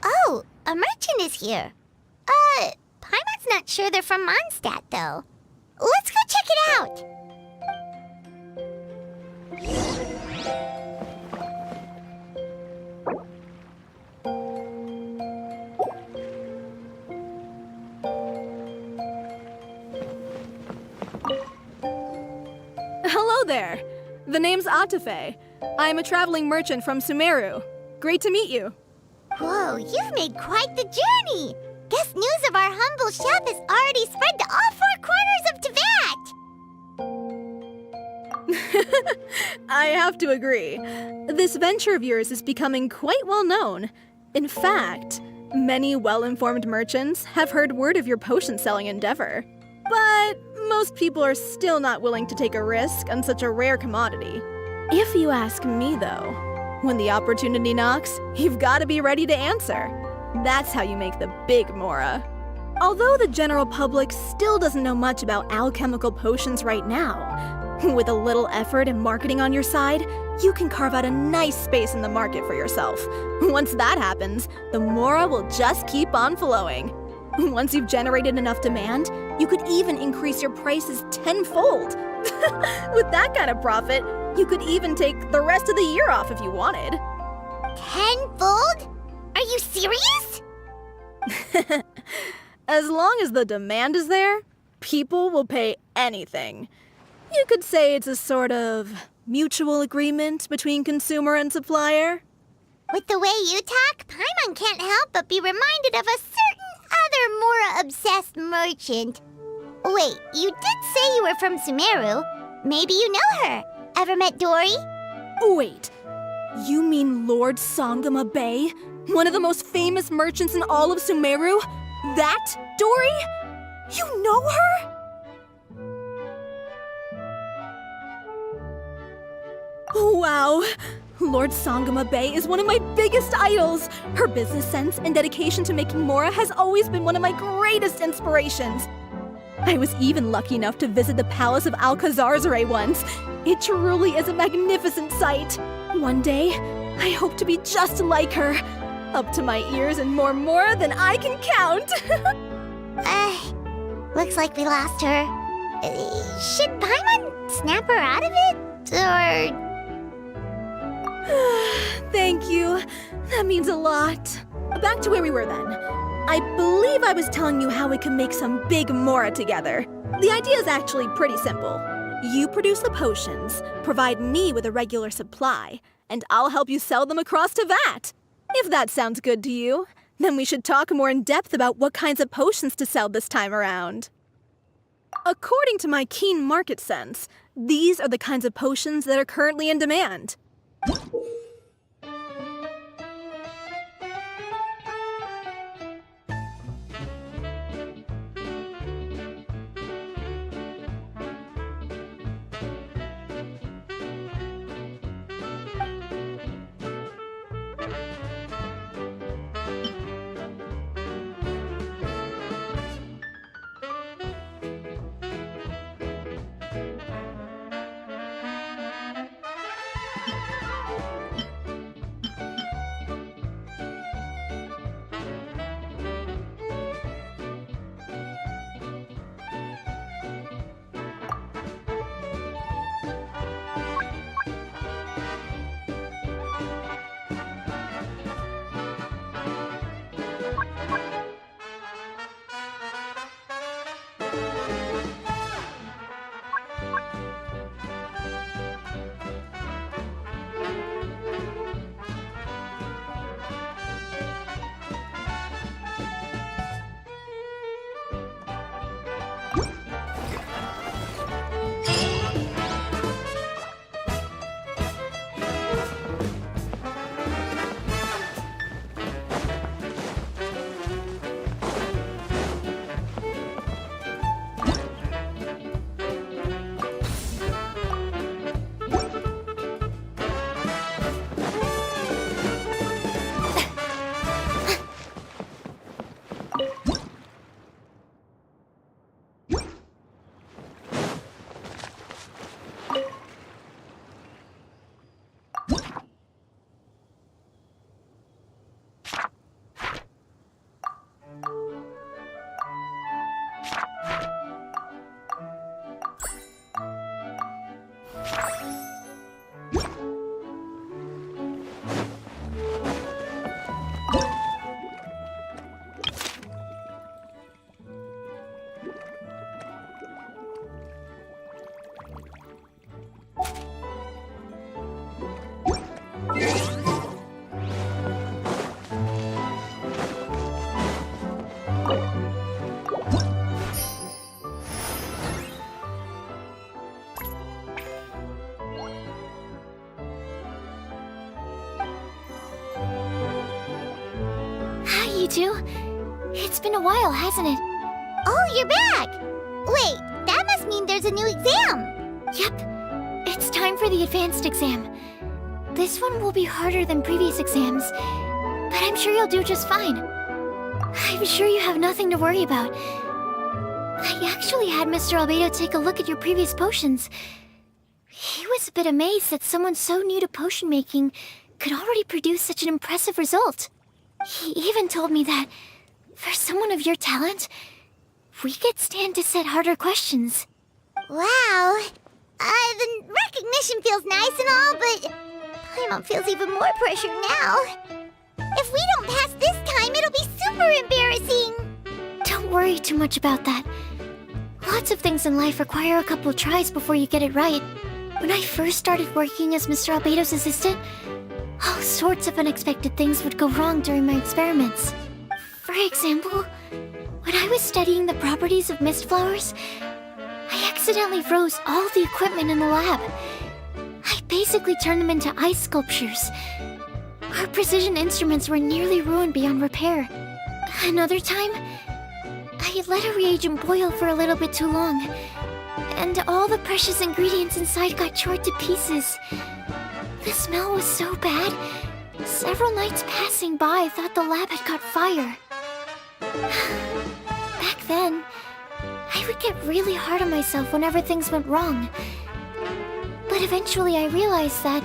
Oh, a merchant is here. Paimon's not sure they're from Mondstadt, though. Let's go check it out. Hello there. The name's Atafe. I'm a traveling merchant from Sumeru. Great to meet you. Whoa, you've made quite the journey. Guess news of our humble shop has already spread to all four corners of Teyvat. I have to agree. This venture of yours is becoming quite well known. In fact, many well-informed merchants have heard word of your potion-selling endeavor. But most people are still not willing to take a risk on such a rare commodity. If you ask me, though, when the opportunity knocks, you've got to be ready to answer. That's how you make the big Mora. Although the general public still doesn't know much about alchemical potions right now, with a little effort and marketing on your side, you can carve out a nice space in the market for yourself. Once that happens, the Mora will just keep on flowing. Once you've generated enough demand, you could even increase your prices tenfold. With that kind of profit, you could even take the rest of the year off if you wanted. Tenfold? Are you serious? As long as the demand is there, people will pay anything. You could say it's a sort of mutual agreement between consumer and supplier. With the way you talk, Paimon can't help but be reminded of a certain other Mora-obsessed merchant. Wait, you did say you were from Sumeru. Maybe you know her. Ever met Dory? Wait, you mean Lord Sangama Bay? One of the most famous merchants in all of Sumeru? That Dory? You know her? Wow! Lord Sangama Bay is one of my biggest idols! Her business sense and dedication to making Mora has always been one of my greatest inspirations. I was even lucky enough to visit the Palace of Alcazarzare once. It truly is a magnificent sight. One day, I hope to be just like her. Up to my ears and more Mora than I can count! Looks like we lost her. Should Paimon snap her out of it? Or... Thank you. That means a lot. Back to where we were then. I believe I was telling you how we can make some big Mora together. The idea is actually pretty simple. You produce the potions, provide me with a regular supply, and I'll help you sell them across Teyvat. If that sounds good to you, then we should talk more in depth about what kinds of potions to sell this time around. According to my keen market sense, these are the kinds of potions that are currently in demand. pt.2. It's been a while, hasn't it? Oh, you're back! Wait, that must mean there's a new exam! Yep. It's time for the advanced exam. This one will be harder than previous exams, but I'm sure you'll do just fine. I'm sure you have nothing to worry about. I actually had Mr. Albedo take a look at your previous potions. He was a bit amazed that someone so new to potion making could already produce such an impressive result. He even told me that, for someone of your talent, we could stand to set harder questions. Wow. The recognition feels nice and all, but Paimon feels even more pressure now. If we don't pass this time, it'll be super embarrassing. Don't worry too much about that. Lots of things in life require a couple tries before you get it right. When I first started working as Mr. Albedo's assistant, all sorts of unexpected things would go wrong during my experiments. For example, when I was studying the properties of mist flowers, I accidentally froze all the equipment in the lab. I basically turned them into ice sculptures. Our precision instruments were nearly ruined beyond repair. Another time, I let a reagent boil for a little bit too long, and all the precious ingredients inside got charred to pieces. The smell was so bad, several nights passing by thought the lab had caught fire. Back then, I would get really hard on myself whenever things went wrong. But eventually I realized that,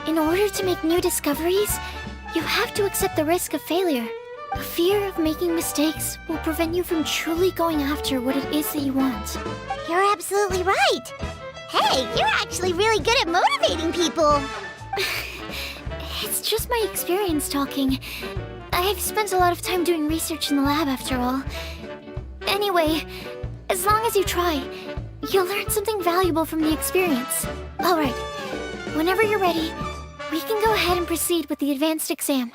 in order to make new discoveries, you have to accept the risk of failure. A fear of making mistakes will prevent you from truly going after what it is that you want. You're absolutely right. Hey, you're actually really good at motivating people. It's just my experience talking. I've spent a lot of time doing research in the lab after all. Anyway, as long as you try, you'll learn something valuable from the experience. Alright, whenever you're ready, we can go ahead and proceed with the advanced exam.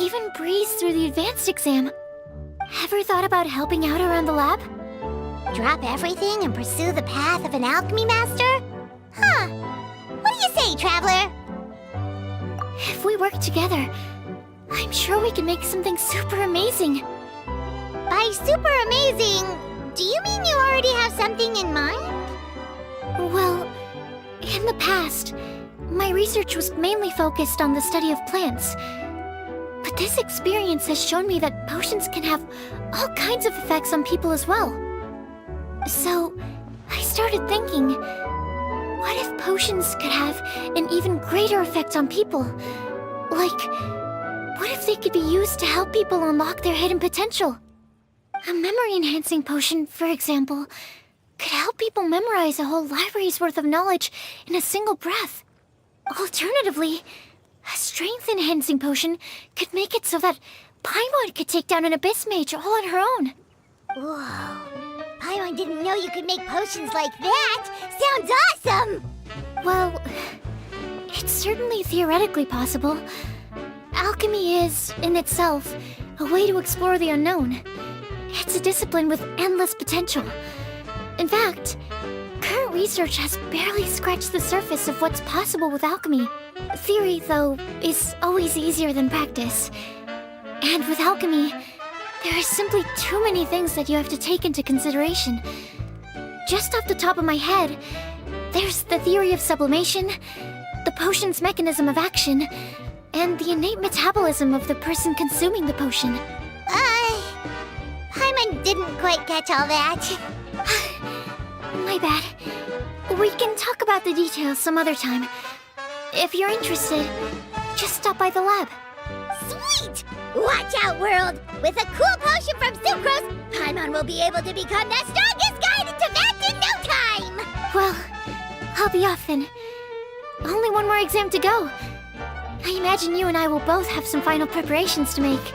even breeze through the advanced exam. Ever thought about helping out around the lab? Drop everything and pursue the path of an alchemy master? Huh. What do you say, Traveler? If we work together, I'm sure we can make something super amazing. By super amazing, do you mean you already have something in mind? Well, in the past, my research was mainly focused on the study of plants. But this experience has shown me that potions can have all kinds of effects on people as well. So, I started thinking, what if potions could have an even greater effect on people? Like, what if they could be used to help people unlock their hidden potential? A memory-enhancing potion, for example, could help people memorize a whole library's worth of knowledge in a single breath. Alternatively, a strength-enhancing potion could make it so that Paimon could take down an Abyss Mage all on her own. Whoa. Paimon didn't know you could make potions like that. Sounds awesome! Well, it's certainly theoretically possible. Alchemy is, in itself, a way to explore the unknown. It's a discipline with endless potential. In fact, current research has barely scratched the surface of what's possible with alchemy. Theory, though, is always easier than practice. And with alchemy, there are simply too many things that you have to take into consideration. Just off the top of my head, there's the theory of sublimation, the potion's mechanism of action, and the innate metabolism of the person consuming the potion. Paimon didn't quite catch all that. My bad. We can talk about the details some other time. If you're interested, just stop by the lab. Sweet! Watch out, world! With a cool potion from Sucrose, Paimon will be able to become the strongest guide into math in no time! Well, I'll be off then. Only one more exam to go. I imagine you and I will both have some final preparations to make.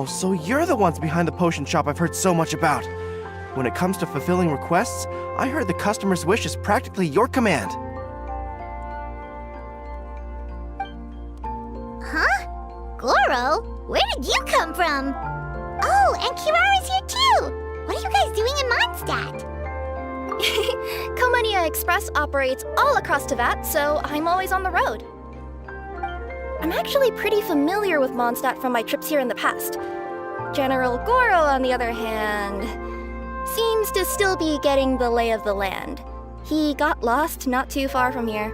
Oh, so you're the ones behind the potion shop I've heard so much about. When it comes to fulfilling requests, I heard the customer's wish is practically your command. Huh? Goro? Where did you come from? Oh, and Kirara's here too! What are you guys doing in Mondstadt? Komania Express operates all across Teyvat, so I'm always on the road. I'm actually pretty familiar with Mondstadt from my trips here in the past. General Goro, on the other hand, seems to still be getting the lay of the land. He got lost not too far from here.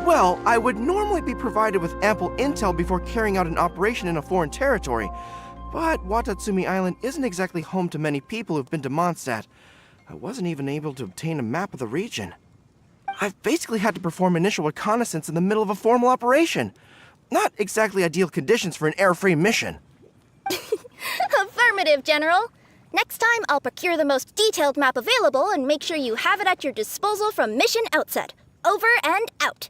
Well, I would normally be provided with ample intel before carrying out an operation in a foreign territory, but Watatsumi Island isn't exactly home to many people who've been to Mondstadt. I wasn't even able to obtain a map of the region. I've basically had to perform initial reconnaissance in the middle of a formal operation. Not exactly ideal conditions for an air-free mission. Affirmative, General. Next time, I'll procure the most detailed map available and make sure you have it at your disposal from mission outset. Over and out.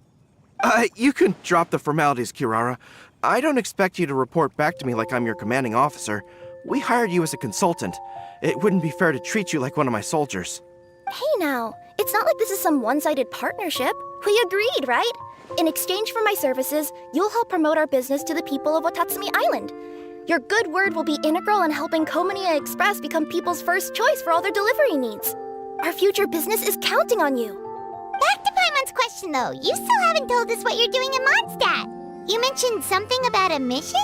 You can drop the formalities, Kirara. I don't expect you to report back to me like I'm your commanding officer. We hired you as a consultant. It wouldn't be fair to treat you like one of my soldiers. Hey now, it's not like this is some one-sided partnership. We agreed, right? In exchange for my services, you'll help promote our business to the people of Watatsumi Island. Your good word will be integral in helping Komania Express become people's first choice for all their delivery needs. Our future business is counting on you. Back to Paimon's question though, you still haven't told us what you're doing in Mondstadt. You mentioned something about a mission?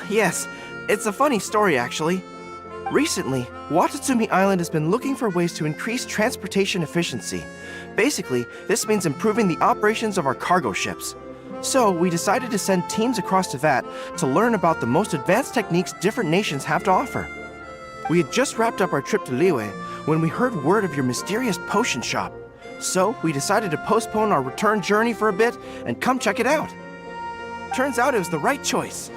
Yes. It's a funny story, actually. Recently, Watatsumi Island has been looking for ways to increase transportation efficiency. Basically, this means improving the operations of our cargo ships. So, we decided to send teams across Teyvat to learn about the most advanced techniques different nations have to offer. We had just wrapped up our trip to Liyue when we heard word of your mysterious potion shop. So, we decided to postpone our return journey for a bit and come check it out. Turns out it was the right choice.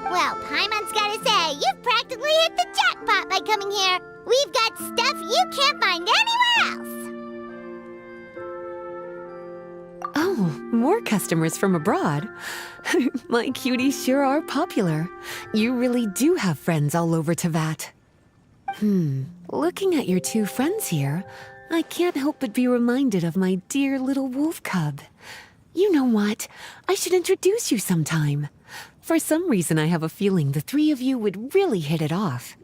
Well, Paimon's gotta say, you've practically hit the jackpot by coming here. We've got stuff you can't find anywhere else. Oh, more customers from abroad. My cuties sure are popular. You really do have friends all over Teyvat. Looking at your two friends here, I can't help but be reminded of my dear little wolf cub. You know what? I should introduce you sometime. For some reason, I have a feeling the three of you would really hit it off.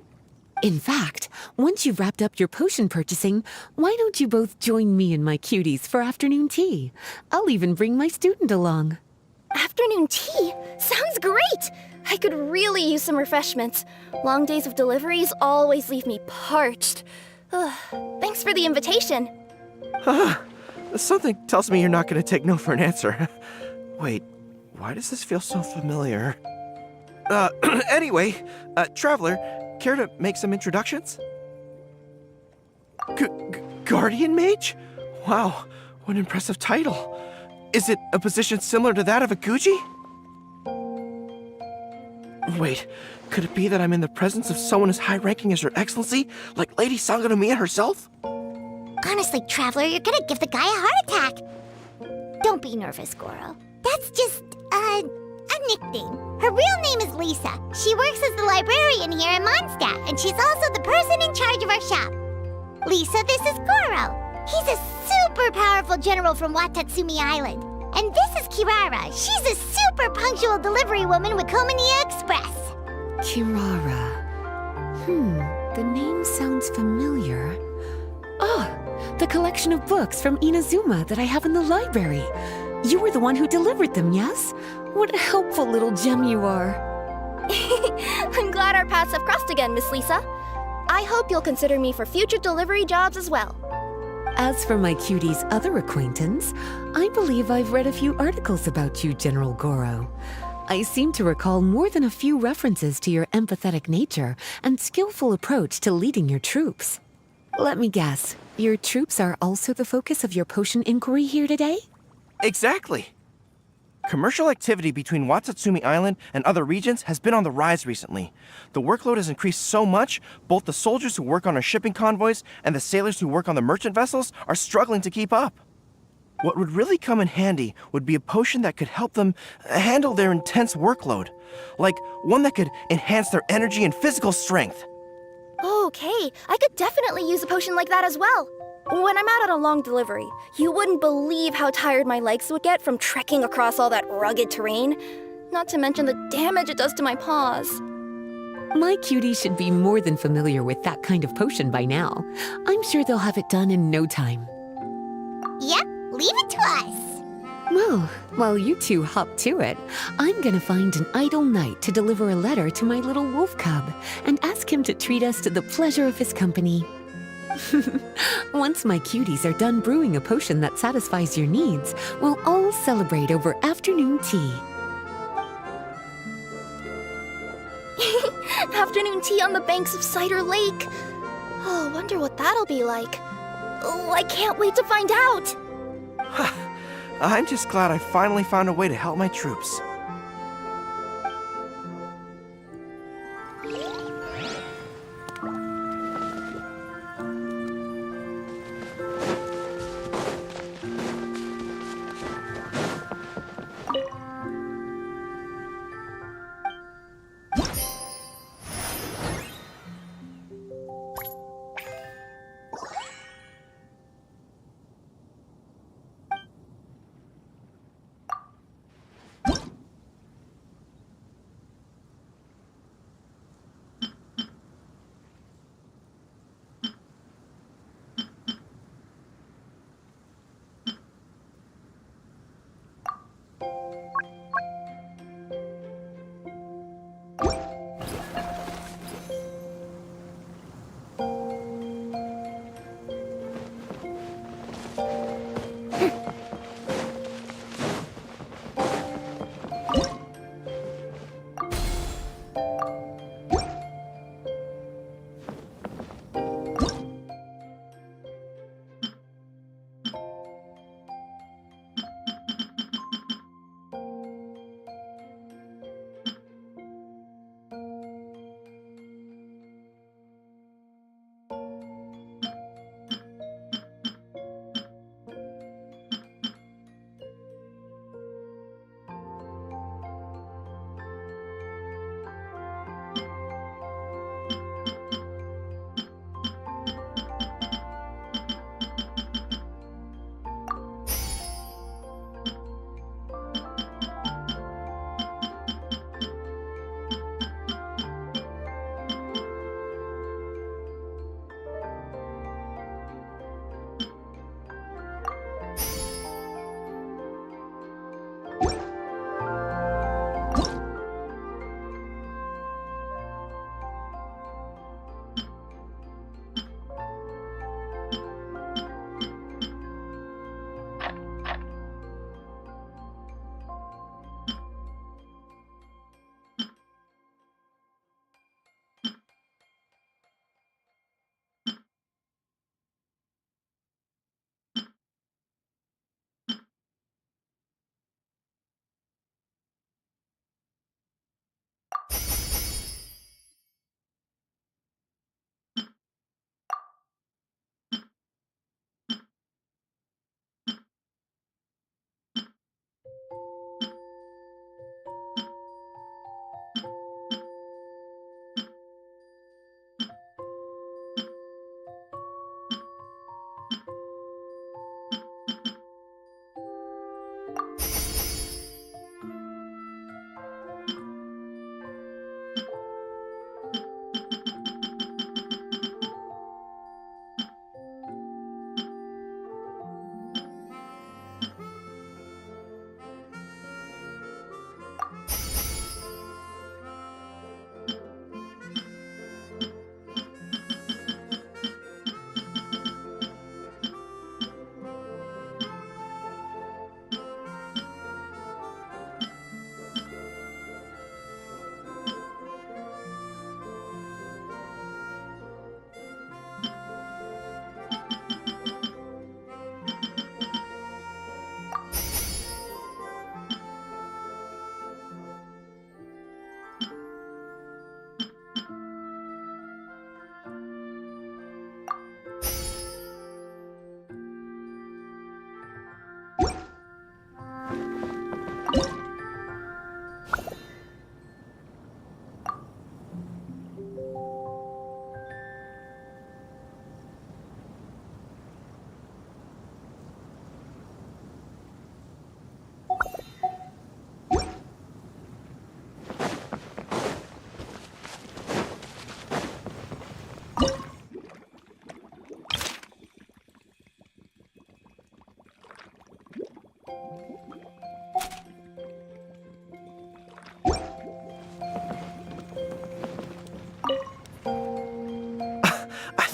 In fact, once you've wrapped up your potion purchasing, why don't you both join me and my cuties for afternoon tea? I'll even bring my student along. Afternoon tea? Sounds great! I could really use some refreshments. Long days of deliveries always leave me parched. Thanks for the invitation. Something tells me you're not going to take no for an answer. Wait, why does this feel so familiar? Anyway, Traveler, care to make some introductions? Guardian Mage? Wow, what an impressive title. Is it a position similar to that of a Guji? Wait, could it be that I'm in the presence of someone as high-ranking as Your Excellency, like Lady Sangonomiya herself? Honestly, Traveler, you're gonna give the guy a heart attack. Don't be nervous, Goro. That's just, a nickname. Her real name is Lisa. She works as the librarian here in Mondstadt, and she's also the person in charge of our shop. Lisa, this is Goro. He's a super powerful general from Watatsumi Island. And this is Kirara. She's a super punctual delivery woman with Komania Express. Kirara. The name sounds familiar. The collection of books from Inazuma that I have in the library. You were the one who delivered them, yes? What a helpful little gem you are. I'm glad our paths have crossed again, Miss Lisa. I hope you'll consider me for future delivery jobs as well. As for my cutie's other acquaintance, I believe I've read a few articles about you, General Goro. I seem to recall more than a few references to your empathetic nature and skillful approach to leading your troops. Let me guess, your troops are also the focus of your potion inquiry here today? Exactly. Commercial activity between Watatsumi Island and other regions has been on the rise recently. The workload has increased so much, both the soldiers who work on our shipping convoys and the sailors who work on the merchant vessels are struggling to keep up. What would really come in handy would be a potion that could help them handle their intense workload. Like one that could enhance their energy and physical strength. Okay, I could definitely use a potion like that as well. When I'm out on a long delivery, you wouldn't believe how tired my legs would get from trekking across all that rugged terrain. Not to mention the damage it does to my paws. My cutie should be more than familiar with that kind of potion by now. I'm sure they'll have it done in no time. Yep, leave it to us. Well, while you two hop to it, I'm gonna find an idle knight to deliver a letter to my little wolf cub and ask him to treat us to the pleasure of his company. Once my cuties are done brewing a potion that satisfies your needs, we'll all celebrate over afternoon tea. Afternoon tea on the banks of Cider Lake. Oh, wonder what that'll be like. Oh, I can't wait to find out. I'm just glad I finally found a way to help my troops.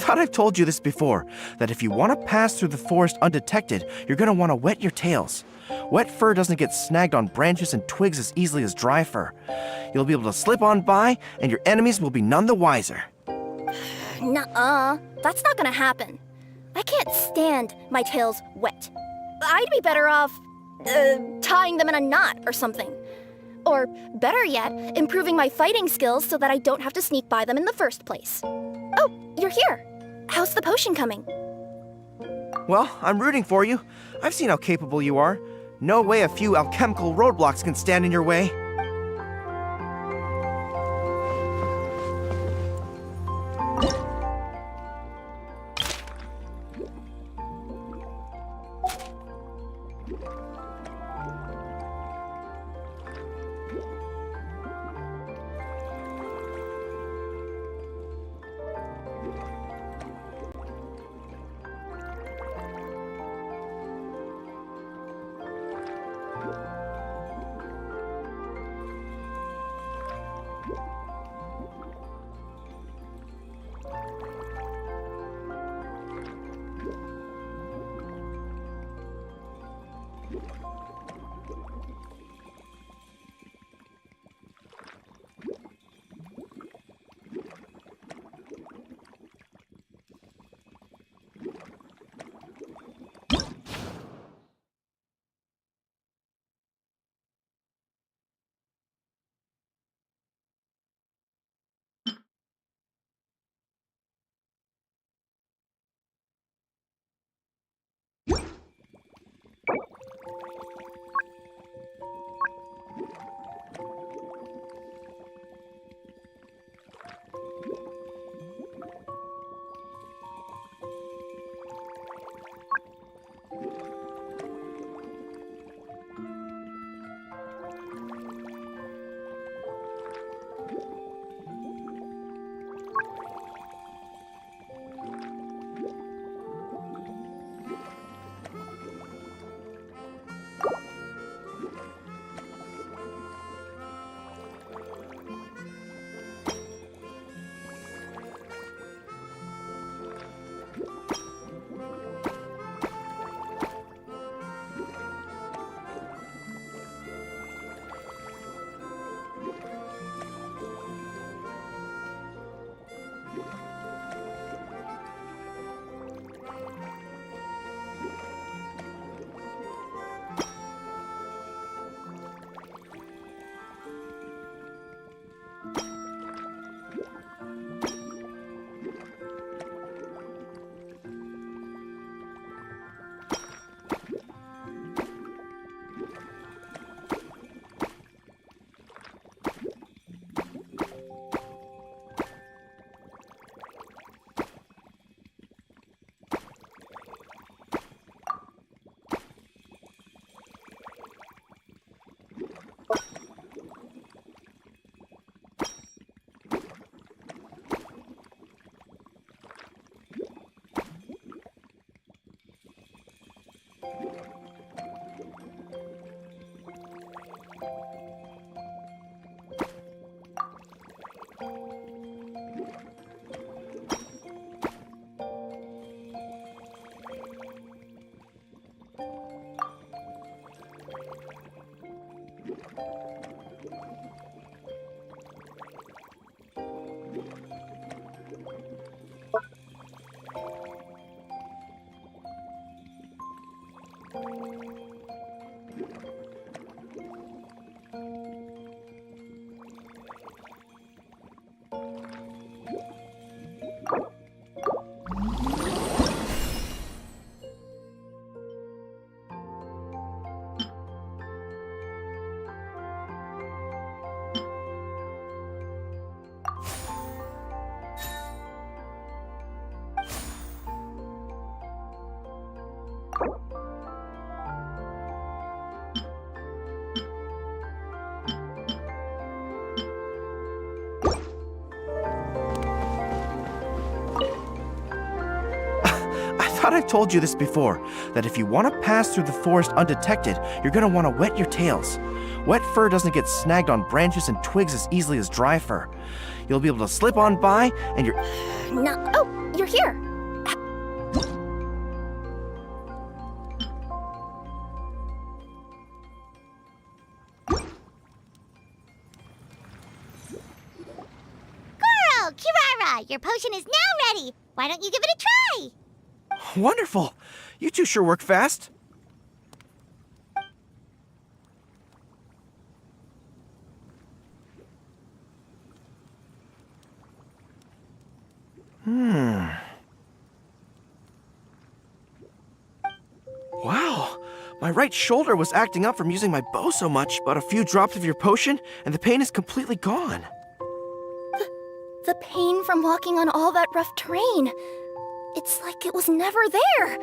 thought I've told you this before, that if you want to pass through the forest undetected, you're going to want to wet your tails. Wet fur doesn't get snagged on branches and twigs as easily as dry fur. You'll be able to slip on by, and your enemies will be none the wiser. Nuh-uh. That's not gonna happen. I can't stand my tails wet. I'd be better off, tying them in a knot or something. Or, better yet, improving my fighting skills so that I don't have to sneak by them in the first place. Oh, you're here. How's the potion coming? Well, I'm rooting for you. I've seen how capable you are. No way a few alchemical roadblocks can stand in your way. Thought I've told you this before, that if you want to pass through the forest undetected, you're going to want to wet your tails. Wet fur doesn't get snagged on branches and twigs as easily as dry fur. You'll be able to slip on by, and Oh, you're you're here. Goro, Kirara, your potion is now ready. Why don't you give it a try? Wonderful! You two sure work fast. Wow, my right shoulder was acting up from using my bow so much, but a few drops of your potion and the pain is completely gone. The pain from walking on all that rough terrain. It's like it was never there.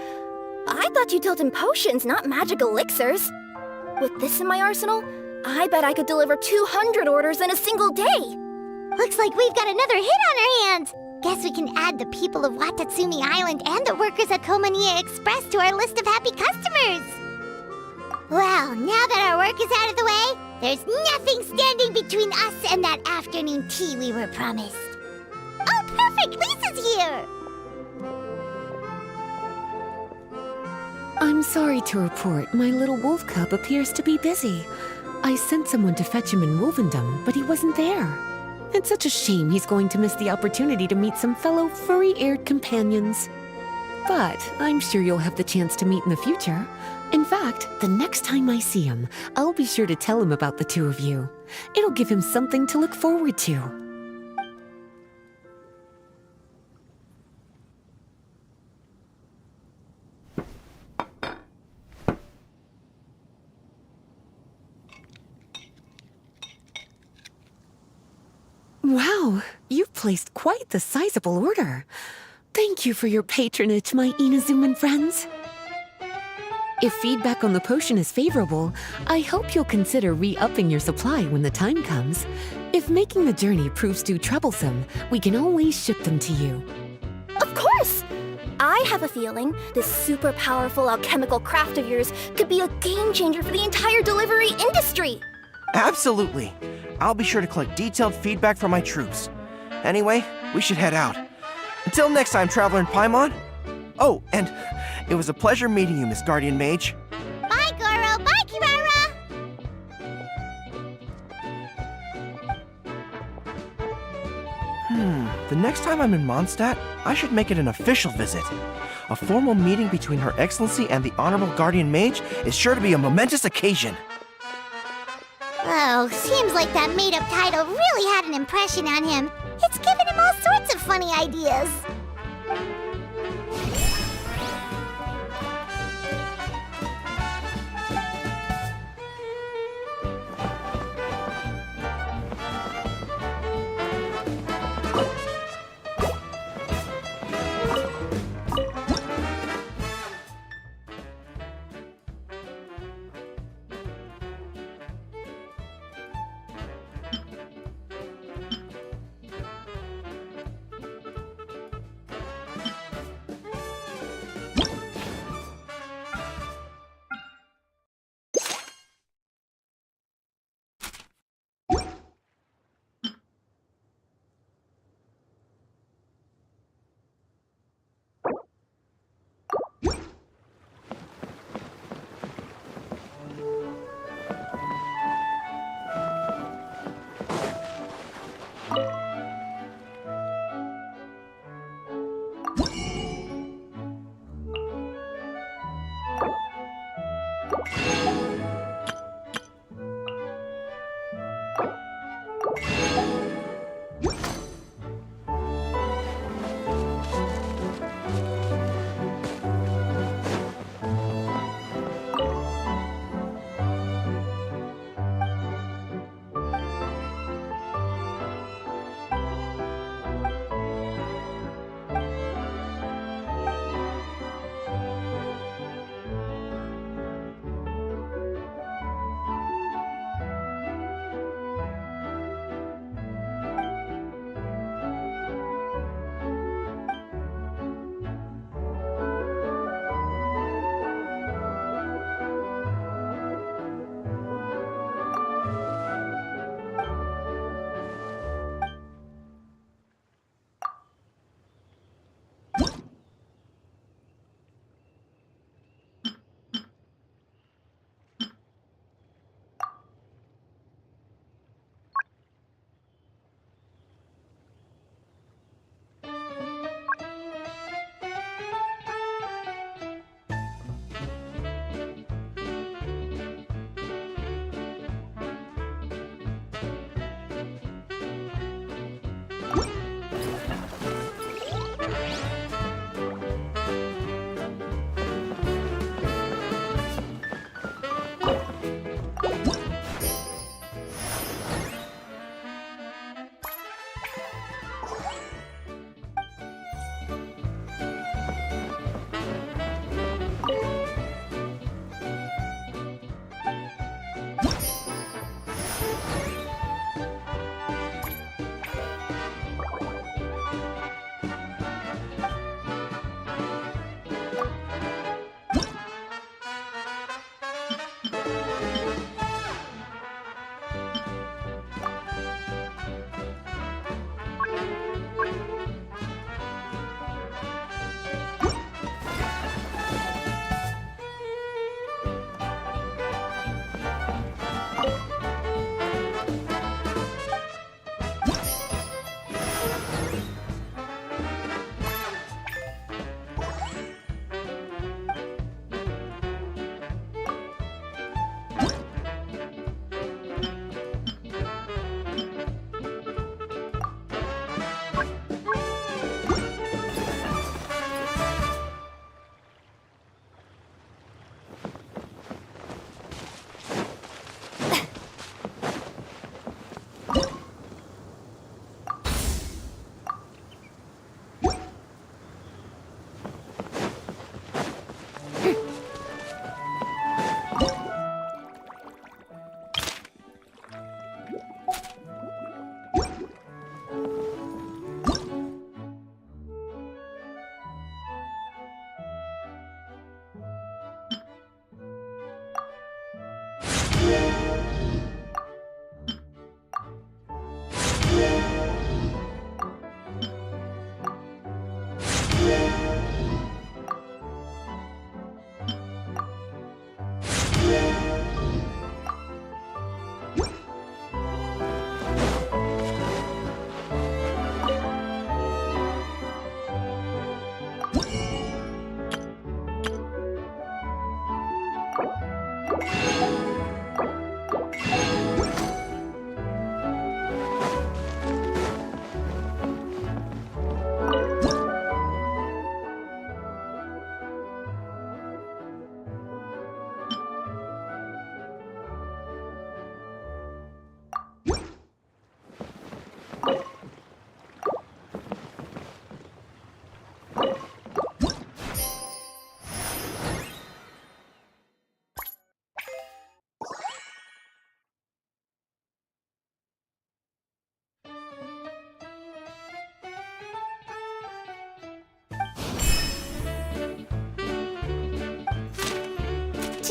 I thought you dealt in potions, not magic elixirs. With this in my arsenal, I bet I could deliver 200 orders in a single day. Looks like we've got another hit on our hands. Guess we can add the people of Watatsumi Island and the workers at Komania Express to our list of happy customers. Well, now that our work is out of the way, there's nothing standing between us and that afternoon tea we were promised. Oh, perfect! Lisa's here! I'm sorry to report my little wolf cub appears to be busy. I sent someone to fetch him in Wolvendom, but he wasn't there. It's such a shame he's going to miss the opportunity to meet some fellow furry-eared companions. But I'm sure you'll have the chance to meet in the future. In fact, the next time I see him, I'll be sure to tell him about the two of you. It'll give him something to look forward to. Wow, you've placed quite the sizable order. Thank you for your patronage, my Inazuman friends. If feedback on the potion is favorable, I hope you'll consider re-upping your supply when the time comes. If making the journey proves too troublesome, we can always ship them to you. Of course! I have a feeling this super powerful alchemical craft of yours could be a game changer for the entire delivery industry. Absolutely. I'll be sure to collect detailed feedback from my troops. Anyway, we should head out. Until next time, Traveler in Paimon. Oh, and it was a pleasure meeting you, Miss Guardian Mage. Bye, Goro! Bye, Kirara! The next time I'm in Mondstadt, I should make it an official visit. A formal meeting between Her Excellency and the Honorable Guardian Mage is sure to be a momentous occasion. Oh, seems like that made-up title really had an impression on him. It's given him all sorts of funny ideas.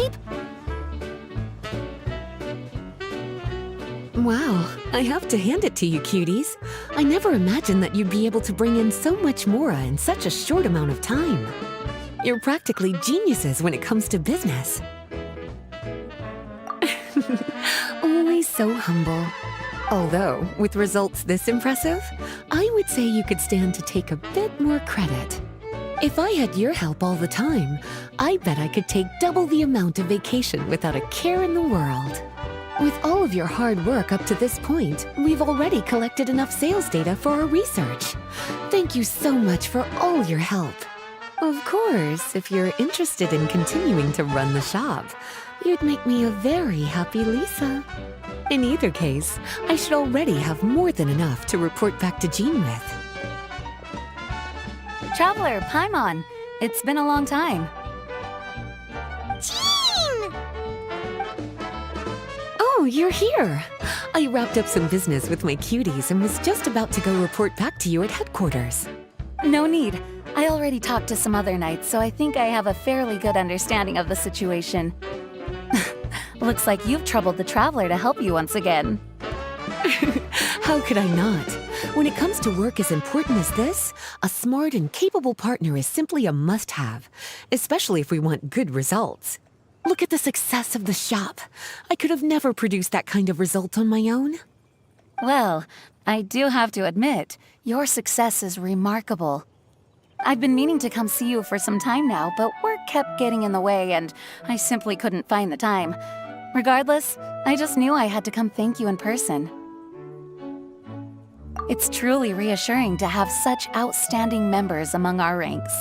cheap? Wow, I have to hand it to you, cuties. I never imagined that you'd be able to bring in so much mora in such a short amount of time. You're practically geniuses when it comes to business. Always so humble. Although, with results this impressive, I would say you could stand to take a bit more credit. If I had your help all the time, I bet I could take double the amount of vacation without a care in the world. With all of your hard work up to this point, we've already collected enough sales data for our research. Thank you so much for all your help. Of course, if you're interested in continuing to run the shop, you'd make me a very happy Lisa. In either case, I should already have more than enough to report back to Jean with. Traveler, Paimon, it's been a long time. Jean! Oh, you're here! I wrapped up some business with my cuties and was just about to go report back to you at headquarters. No need. I already talked to some other knights, so I think I have a fairly good understanding of the situation. Looks like you've troubled the Traveler to help you once again. How could I not? When it comes to work as important as this, a smart and capable partner is simply a must-have, especially if we want good results. Look at the success of the shop. I could have never produced that kind of result on my own. Well, I do have to admit, your success is remarkable. I've been meaning to come see you for some time now, but work kept getting in the way and I simply couldn't find the time. Regardless, I just knew I had to come thank you in person. It's truly reassuring to have such outstanding members among our ranks.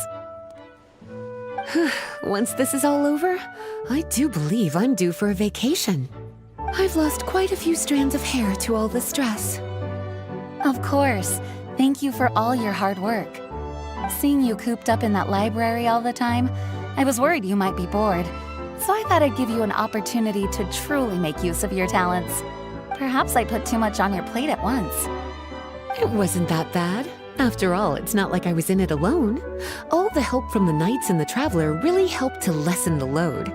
Once this is all over, I do believe I'm due for a vacation. I've lost quite a few strands of hair to all the stress. Of course. Thank you for all your hard work. Seeing you cooped up in that library all the time, I was worried you might be bored. So I thought I'd give you an opportunity to truly make use of your talents. Perhaps I put too much on your plate at once. It wasn't that bad. After all, it's not like I was in it alone. All the help from the Knights and the Traveler really helped to lessen the load.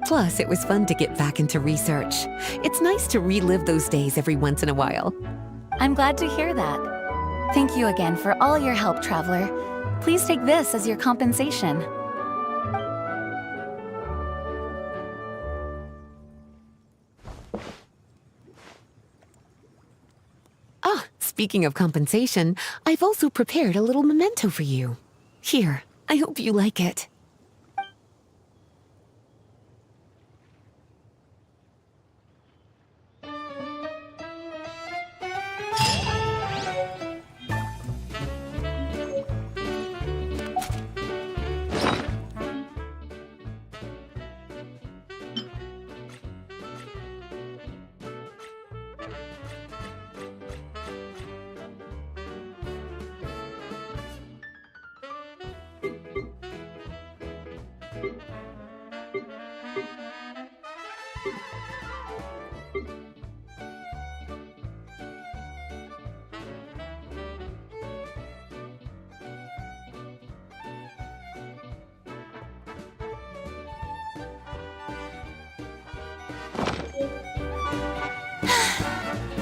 Plus, it was fun to get back into research. It's nice to relive those days every once in a while. I'm glad to hear that. Thank you again for all your help, Traveler. Please take this as your compensation. Ah, speaking of compensation, I've also prepared a little memento for you. Here, I hope you like it.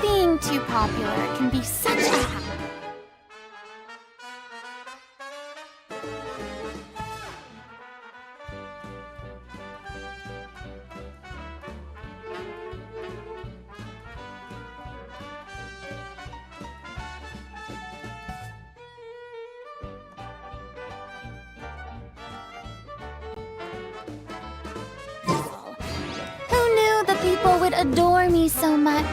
Being too popular can be such a... Who knew that people would adore me so much?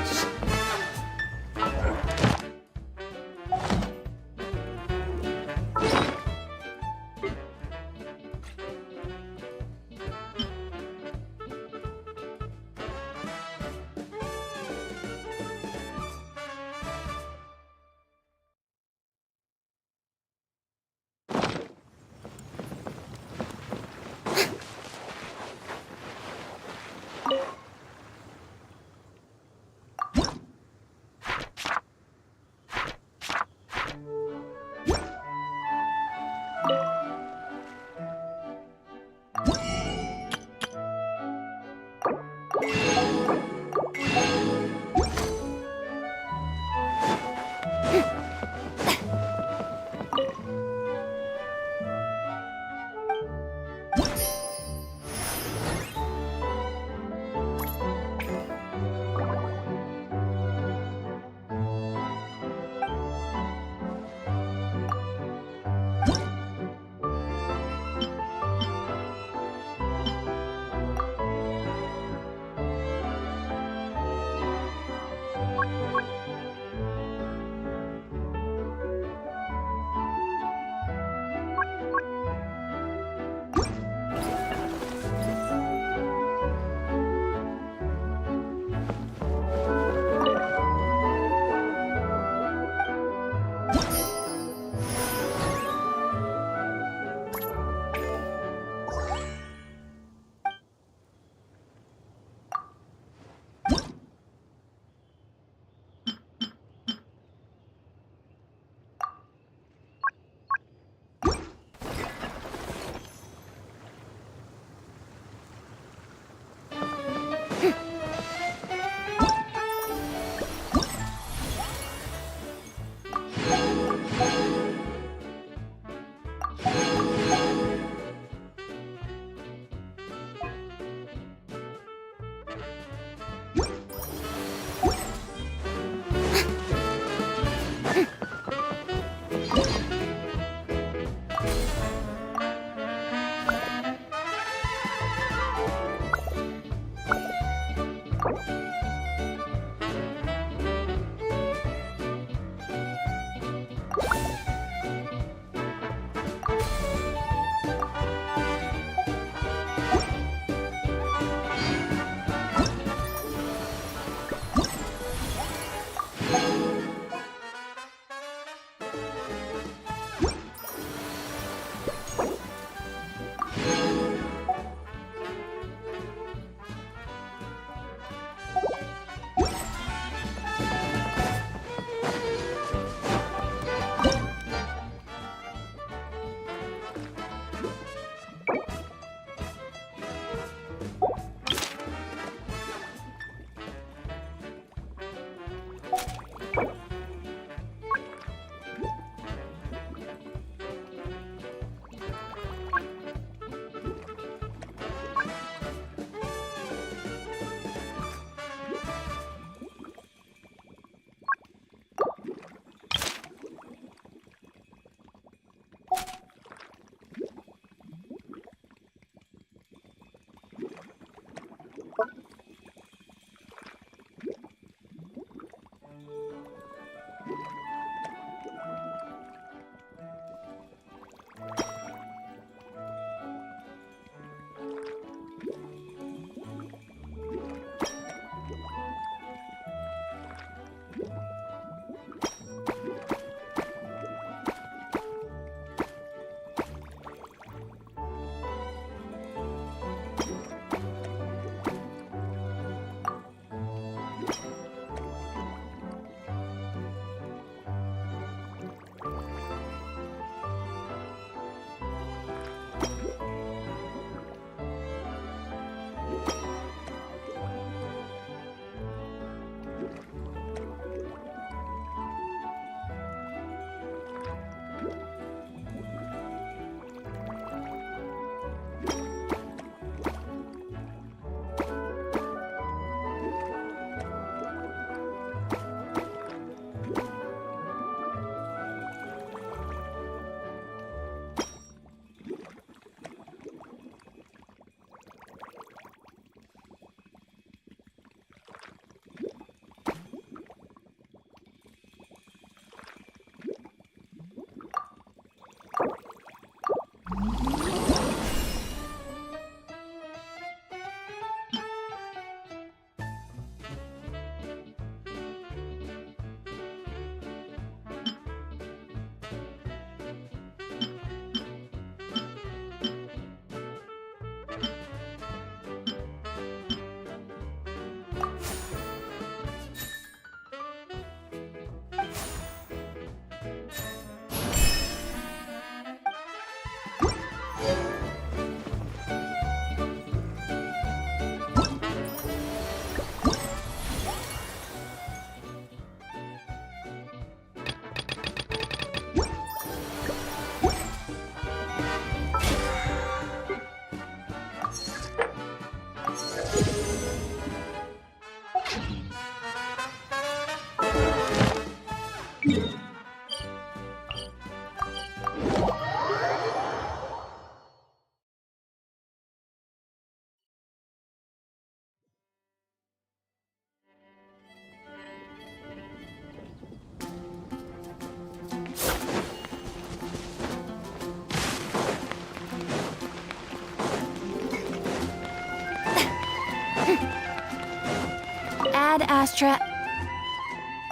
Astra.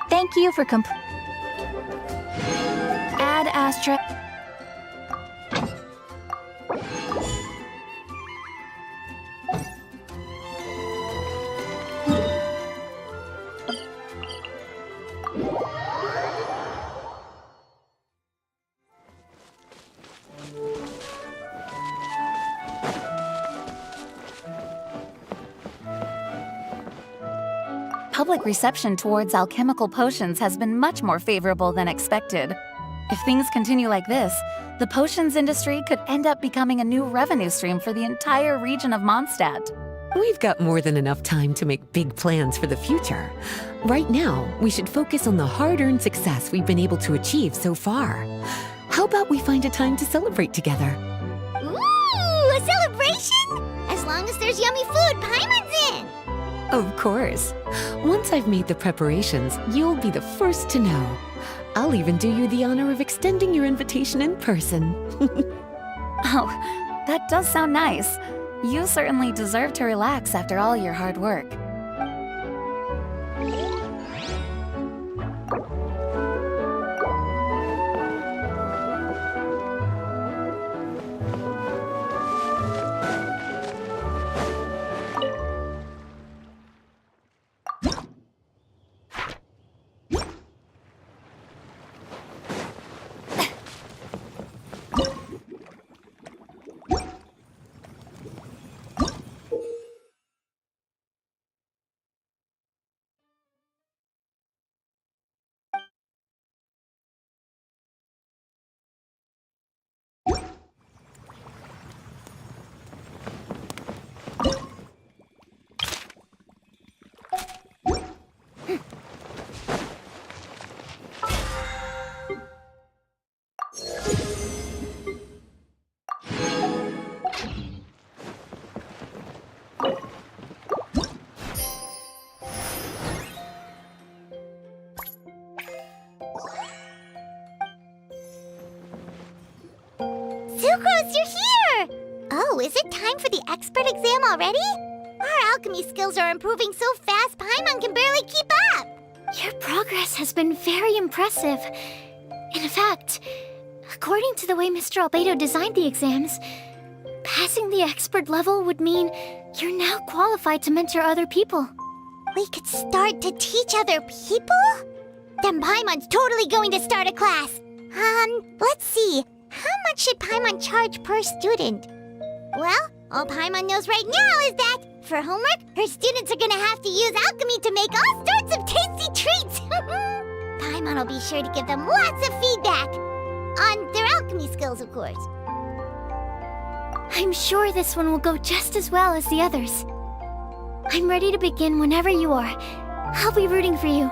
Thank you for Add Astra. Public reception towards alchemical potions has been much more favorable than expected. If things continue like this, the potions industry could end up becoming a new revenue stream for the entire region of Mondstadt. We've got more than enough time to make big plans for the future. Right now, we should focus on the hard-earned success we've been able to achieve so far. How about we find a time to celebrate together? Ooh, a celebration? As long as there's yummy food, Paimon's in! Of course. Once I've made the preparations, you'll be the first to know. I'll even do you the honor of extending your invitation in person. Oh, that does sound nice. You certainly deserve to relax after all your hard work. Sucrose, you're here! Oh, is it time for the expert exam already? Our alchemy skills are improving so fast, Paimon can barely keep up! Your progress has been very impressive. In fact, according to the way Mr. Albedo designed the exams, passing the expert level would mean you're now qualified to mentor other people. We could start to teach other people? Then Paimon's totally going to start a class. Let's see. How much should Paimon charge per student? Well, all Paimon knows right now is that, for homework, her students are gonna have to use alchemy to make all sorts of tasty treats! Paimon will be sure to give them lots of feedback. On their alchemy skills, of course. I'm sure this one will go just as well as the others. I'm ready to begin whenever you are. I'll be rooting for you.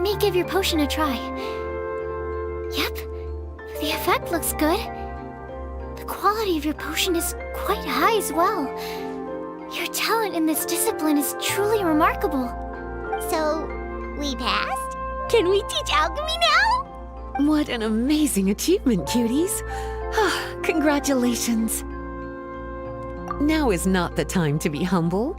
let me give your potion a try. Yep, the effect looks good. The quality of your potion is quite high as well. Your talent in this discipline is truly remarkable. So, we passed? Can we teach alchemy now? What an amazing achievement, cuties. Congratulations. Now is not the time to be humble.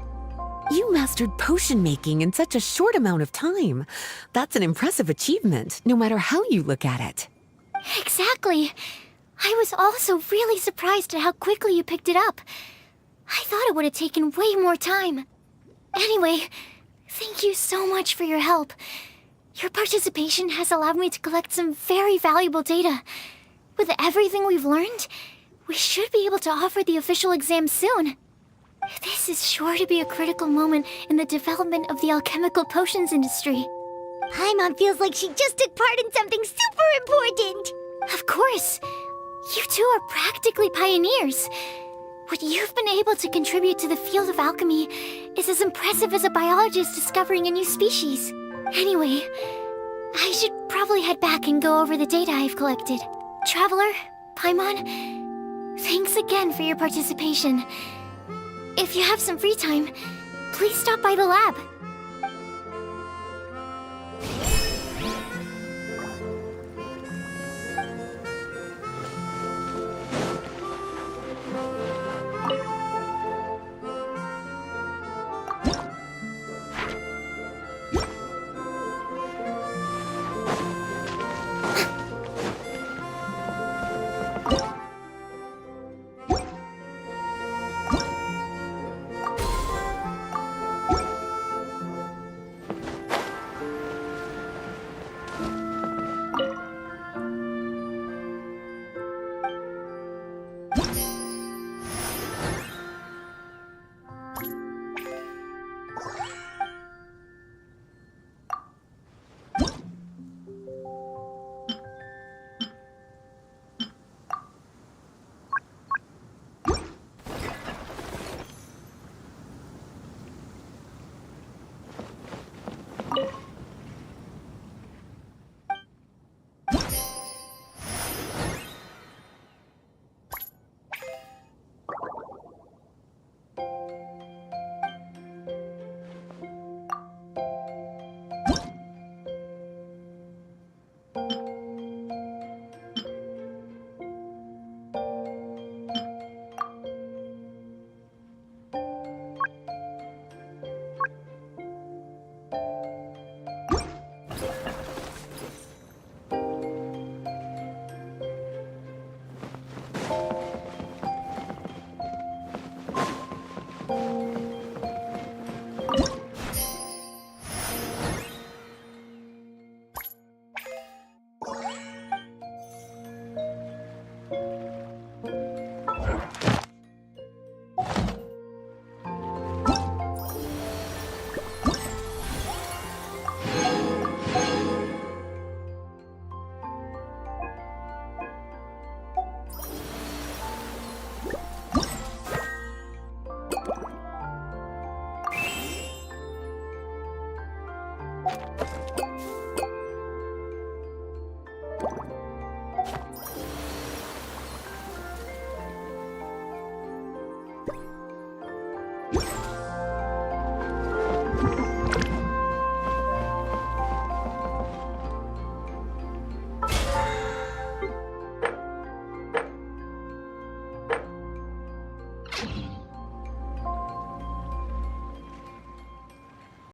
You mastered potion making in such a short amount of time. That's an impressive achievement, no matter how you look at it. Exactly. I was also really surprised at how quickly you picked it up. I thought it would have taken way more time. Anyway, thank you so much for your help. Your participation has allowed me to collect some very valuable data. With everything we've learned, we should be able to offer the official exam soon. This is sure to be a critical moment in the development of the alchemical potions industry. Paimon feels like she just took part in something super important. Of course. You two are practically pioneers. What you've been able to contribute to the field of alchemy is as impressive as a biologist discovering a new species. Anyway, I should probably head back and go over the data I've collected. Traveler, Paimon, thanks again for your participation. If you have some free time, please stop by the lab.